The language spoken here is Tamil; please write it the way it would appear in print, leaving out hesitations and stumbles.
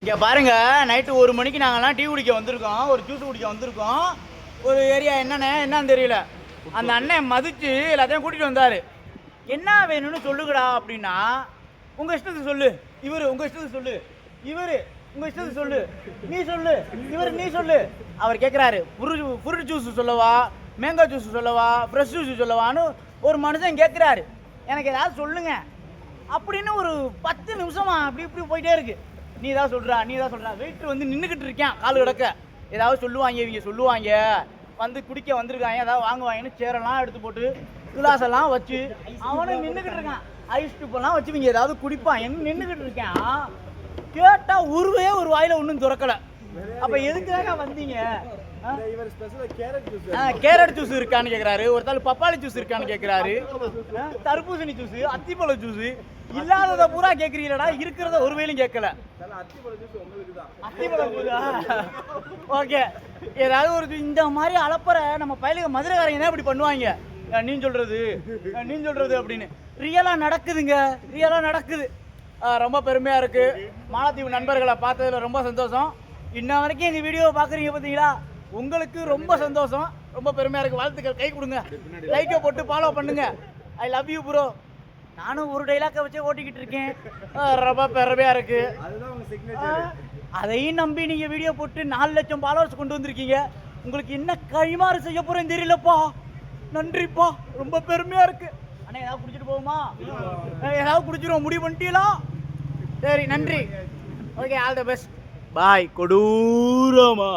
இங்கே பாருங்க, நைட்டு 1 மணிக்கு நாங்கள்லாம் டீ குடிக்க வந்திருக்கோம், ஒரு ஜூஸ் குடிக்க வந்திருக்கோம். ஒரு ஏரியா என்னன்னு தெரியல. அந்த அண்ணன் மதிச்சு எல்லாத்தையும் கூட்டிகிட்டு வந்தார். என்ன வேணும்னு சொல்லுங்கடா அப்படின்னா, உங்கள் இஷ்டத்துக்கு சொல்லு, இவர் உங்கள் இஷ்டத்துக்கு சொல்லு, இவர் உங்கள் இஷ்டத்துக்கு சொல்லு, நீ சொல்லு, இவர் நீ சொல்லு. அவர் கேட்குறாரு, ஃப்ரூட் ஜூஸ் சொல்லவா, மேங்கோ ஜூஸ் சொல்லவா, ஃப்ரெஷ் ஜூஸ் சொல்லவான்னு ஒரு மனுஷன் கேட்குறாரு. எனக்கு ஏதாவது சொல்லுங்க அப்படின்னு ஒரு 10 நிமிஷமா அப்படி இப்படி போயிட்டே இருக்கு. நீ ஏதாவது சொல்கிறா, நீ ஏதாவது சொல்கிறா. வெயிட்ரு வந்து நின்றுக்கிட்டு இருக்கேன் கால் கிடக்க. ஏதாவது சொல்லுவாங்க, இவங்க சொல்லுவாங்க, வந்து குடிக்க வந்திருக்காங்க, ஏதாவது வாங்குவாங்கன்னு சேரெல்லாம் எடுத்து போட்டு கிளாஸெல்லாம் வச்சு அவனும் நின்றுக்கிட்டு இருக்கான். ஐஸ் டியூப்பெல்லாம் வச்சு இவங்க ஏதாவது குடிப்பான் என்ன நின்றுக்கிட்டு இருக்கேன். கேட்டால் உருவே ஒரு வாயில் ஒன்றும் துறக்கலை. அப்போ எதுக்காக வந்தீங்க? கேரட் ஜூஸ் இருக்கான்னு கேட்குறாரு, ஒருத்தாள் பப்பாளி ஜூஸ் இருக்கான்னு கேட்குறாரு, தர்பூசணி ஜூஸ், அத்திப்பழ ஜூஸ், இல்லாததை பூரா கேட்குறீங்களா, இருக்கிறத ஒரு வேலையும் கேட்கல. ஓகே, ஏதாவது ஒரு இந்த மாதிரி அளப்பற நம்ம பயிலுக மதுரைக்காரங்க தான் இப்படி பண்ணுவாங்க. நீ சொல்றது அப்படின்னு ரியலாக நடக்குதுங்க, ரியலாக நடக்குது. ரொம்ப பெருமையாக இருக்குது. மாலத்தீவு நண்பர்களை பார்த்ததில் ரொம்ப சந்தோஷம். இன்ன வரைக்கும் எங்கள் வீடியோவை பார்க்குறீங்க பார்த்தீங்களா, உங்களுக்கு ரொம்ப சந்தோஷம், ரொம்ப பெருமையாக இருக்குது. வாழ்த்துக்கள், கை கொடுங்க, லைக்கை போட்டு ஃபாலோ பண்ணுங்க. I love you bro. நானும் ஒரு டைலாக்கை வச்சே ஓட்டிக்கிட்டு இருக்கேன், ரொம்ப பெருமையாக இருக்குது. அதையும் நம்பி நீங்கள் வீடியோ போட்டு 4 லட்சம் ஃபாலோவர்ஸ் கொண்டு வந்திருக்கீங்க. உங்களுக்கு என்ன கைமாறு செய்ய போகிறேன்னு தெரியலப்பா. நன்றிப்பா, ரொம்ப பெருமையாக இருக்குது. அண்ணா ஏதாவது குடிச்சிட்டு போகுமா? ஏதாவது குடிச்சிருவோம், முடிவு பண்ணிட்டீங்களா? சரி, நன்றி. Okay, all the best. Bye. கொடூரமா.